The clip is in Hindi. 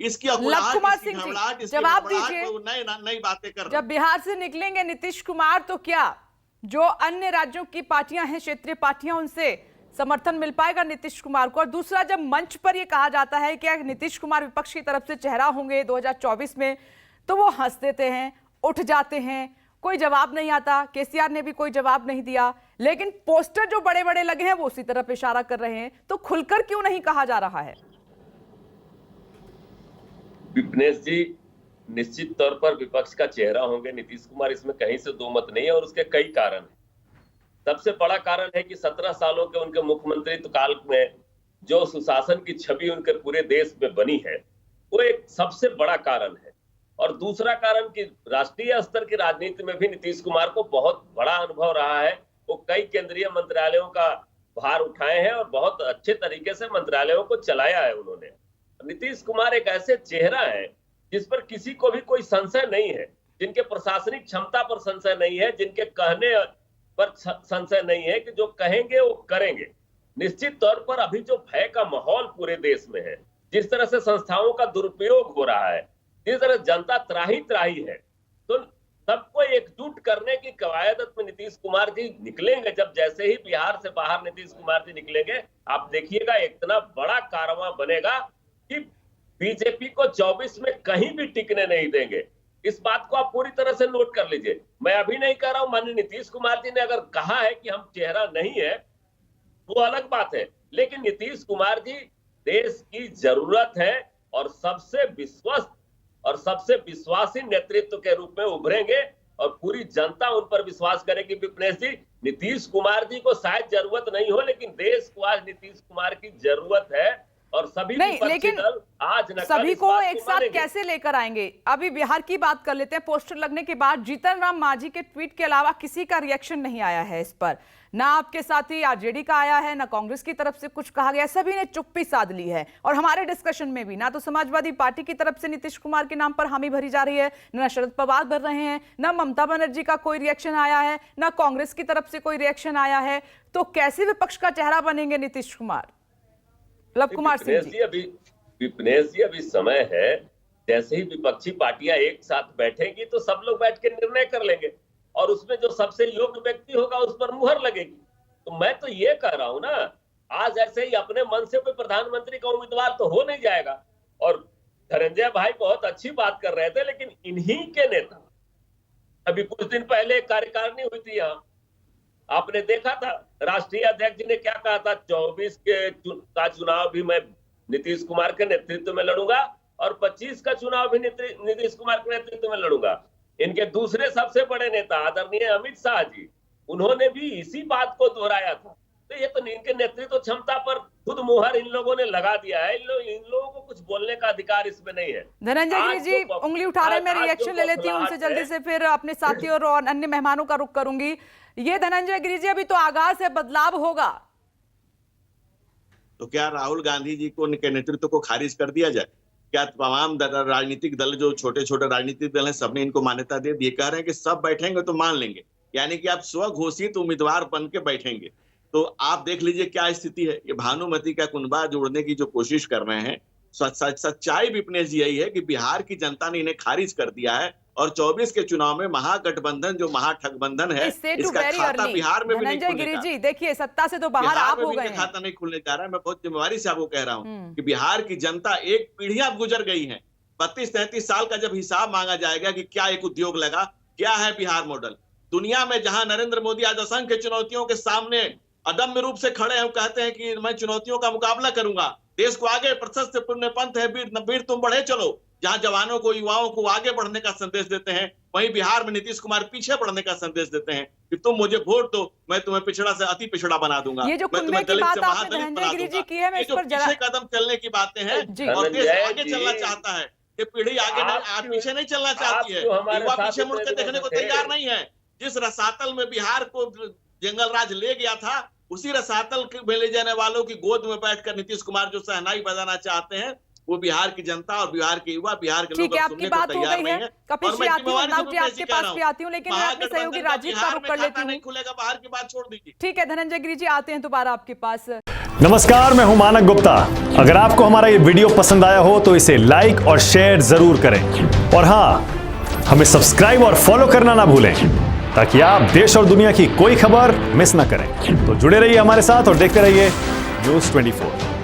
इसकी लव कुमार सिंह जी, जवाब दीजिए। नई बातें कर रहे जब बिहार से निकलेंगे नीतीश कुमार तो क्या जो अन्य राज्यों की पार्टियां हैं, क्षेत्रीय पार्टियां, उनसे समर्थन मिल पाएगा नीतीश कुमार को? और दूसरा, जब मंच पर यह कहा जाता है कि नीतीश कुमार विपक्ष की तरफ से चेहरा होंगे 2024 में, तो वो हंस देते हैं, उठ जाते हैं, कोई जवाब नहीं आता। केसीआर ने भी कोई जवाब नहीं दिया, लेकिन पोस्टर जो बड़े बड़े लगे हैं वो उसी तरफ इशारा कर रहे हैं। तो खुलकर क्यों नहीं कहा जा रहा है? विपनेश जी, निश्चित तौर पर विपक्ष का चेहरा होंगे नीतीश कुमार, इसमें कहीं से दो मत नहीं है। और उसके कई कारण हैं। सबसे बड़ा कारण है कि 17 सालों के उनके मुख्यमंत्रित्व काल में जो सुशासन की छवि उनके पूरे देश में बनी है, वो एक सबसे बड़ा कारण है। और दूसरा कारण कि राष्ट्रीय स्तर की राजनीति में भी नीतीश कुमार को बहुत बड़ा अनुभव रहा है। वो कई केंद्रीय मंत्रालयों का भार उठाए हैं और बहुत अच्छे तरीके से मंत्रालयों को चलाया है उन्होंने। नीतीश कुमार एक ऐसे चेहरा है जिस पर किसी को भी कोई संशय नहीं है, जिनके प्रशासनिक क्षमता पर संशय नहीं है, जिनके कहने पर संशय नहीं है कि जो कहेंगे वो करेंगे। निश्चित तौर पर अभी जो भय का माहौल पूरे देश में है, जिस तरह से संस्थाओं का दुरुपयोग हो रहा है, जिस तरह जनता त्राही त्राही है, तो सबको एकजुट करने की कवायद में नीतीश कुमार जी निकलेंगे। जब जैसे ही बिहार से बाहर नीतीश कुमार जी निकलेंगे, आप देखिएगा इतना बड़ा कारवां बनेगा कि बीजेपी को 24 में कहीं भी टिकने नहीं देंगे। इस बात को आप पूरी तरह से नोट कर लीजिए। मैं अभी नहीं कह रहा हूं, माननीय नीतीश कुमार जी ने अगर कहा है कि हम चेहरा नहीं है, वो अलग बात है, लेकिन नीतीश कुमार जी देश की जरूरत है और सबसे विश्वस्त और सबसे विश्वासी नेतृत्व के रूप में उभरेंगे और पूरी जनता उन पर विश्वास करेगी। विपनेश जी, नीतीश कुमार जी को शायद जरूरत नहीं हो, लेकिन देश को आज नीतीश कुमार की जरूरत है। और सभी नहीं, लेकिन दल आज न सभी को एक साथ कैसे लेकर आएंगे? अभी बिहार की बात कर लेते हैं। पोस्टर लगने के बाद जीतन राम मांझी के ट्वीट के अलावा किसी का रिएक्शन नहीं आया है इस पर। ना आपके साथी आरजेडी का आया है, ना कांग्रेस की तरफ से कुछ कहा गया। सभी ने चुप्पी साध ली है। और हमारे डिस्कशन में भी ना तो समाजवादी पार्टी की तरफ से नीतीश कुमार के नाम पर हामी भरी जा रही है, ना शरद पवार भर रहे हैं, ना ममता बनर्जी का कोई रिएक्शन आया है, ना कांग्रेस की तरफ से कोई रिएक्शन आया है। तो कैसे विपक्ष का चेहरा बनेंगे नीतीश कुमार? लव कुमार सिंह जी, विपनेश जी, अभी समय है। जैसे ही विपक्षी पार्टियां एक साथ बैठेंगी तो सब लोग बैठ के निर्णय कर लेंगे और उसमें जो सबसे योग्य व्यक्ति होगा उस पर मुहर लगेगी। तो मैं तो ये कह रहा हूं ना, आज ऐसे ही अपने मन से कोई प्रधानमंत्री का उम्मीदवार तो हो नहीं जाएगा। और धनंजय भाई बहुत अच्छी बात कर रहे थे, लेकिन इन्हीं के नेता, अभी कुछ दिन पहले कार्यकारिणी हुई थी यहाँ, आपने देखा था राष्ट्रीय अध्यक्ष जी ने क्या कहा था, 24 का चुनाव भी मैं नीतीश कुमार के नेतृत्व में लड़ूंगा और 25 का चुनाव भी नीतीश कुमार के नेतृत्व में लड़ूंगा। इनके दूसरे सबसे बड़े नेता आदरणीय अमित शाह जी, उन्होंने भी इसी बात को दोहराया था। तो ये तो इनके नेतृत्व क्षमता पर खुद मुहर इन लोगों ने लगा दिया है। इन लोगों को कुछ बोलने का अधिकार इसमें नहीं है। धनंजय गिरी जी उंगली उठा रहे, मैं रिएक्शन ले लेती हूँ उनसे जल्दी से, फिर अपने साथियों और अन्य मेहमानों का रुख करूंगी। ये धनंजय गिरी जी, अभी तो आगाज है, बदलाव होगा तो क्या राहुल गांधी जी को के नेतृत्व को खारिज कर दिया जाए? क्या तमाम राजनीतिक दल, जो छोटे छोटे राजनीतिक दल हैं, सबने इनको मान्यता दे दी? कह रहे हैं कि सब बैठेंगे तो मान लेंगे, यानी कि आप स्वघोषित उम्मीदवार बन के बैठेंगे। तो आप देख लीजिए क्या स्थिति है। ये भानुमति का कुनबा जोड़ने की जो कोशिश कर रहे हैं, सच्चाई विपनेश जी यही है कि बिहार की जनता ने इन्हें खारिज कर दिया है और 24 के चुनाव में महागठबंधन जो महाठगबंधन है, इसका खाता बिहार में भी नहीं खुलेगा। जी देखिए, सत्ता से तो बाहर आप हो गए हैं, खाता नहीं खुलने जा रहा है। मैं बहुत जिम्मेवारी से आपको कह रहा हूँ कि बिहार की जनता एक पीढ़ी अब गुजर गई है। 32-33 साल का जब हिसाब मांगा जाएगा कि क्या एक उद्योग लगा, क्या है बिहार मॉडल, दुनिया में जहां नरेंद्र मोदी आज असंख्य चुनौतियों के सामने अदम्य रूप से खड़े हैं, कहते हैं कि मैं चुनौतियों का मुकाबला करूंगा, देश को आगे, प्रशस्त पुण्य पंथ है वीर तुम बढ़े चलो, जहां जवानों को, युवाओं को आगे बढ़ने का संदेश देते हैं, वहीं बिहार में नीतीश कुमार पीछे बढ़ने का संदेश देते हैं कि तुम मुझे वोट दो, मैं तुम्हें पिछड़ा से अति पिछड़ा बना दूंगा, मैं तुम्हें दलित से महादलित बना दूंगा। ये जो पीछे कदम चलने की बातें हैं और देश आगे चलना चाहता है, ये पीढ़ी आगे पीछे नहीं चलना चाहती है, युवा पीछे मुड़ के देखने को तैयार नहीं है। जिस रसातल में बिहार को जंगल राज ले गया था, उसी रसातल में ले जाने वालों की गोद में बैठकर नीतीश कुमार जो सहनाई बजाना चाहते हैं, वो बिहार की जनता और बिहार के युवा, बिहार के लोग सुनने को तैयार नहीं है। कपिल जी आपके पास भी आती हूँ, लेकिन मैं अपने सहयोगी राजीव का रुख कर लेती हूँ। नहीं खुलेगा, बाहर की बात छोड़ दीजिए। ठीक है धनंजय गिरी जी, आते हैं दोबारा आपके पास। नमस्कार, मैं हूं मानक गुप्ता। अगर आपको हमारा ये वीडियो पसंद आया हो तो इसे लाइक और शेयर जरूर करें और हां, हमें सब्सक्राइब और फॉलो करना ना भूलें ताकि आप देश और दुनिया की कोई खबर मिस ना करें। तो जुड़े रहिए हमारे साथ और देखते रहिए न्यूज़ 24।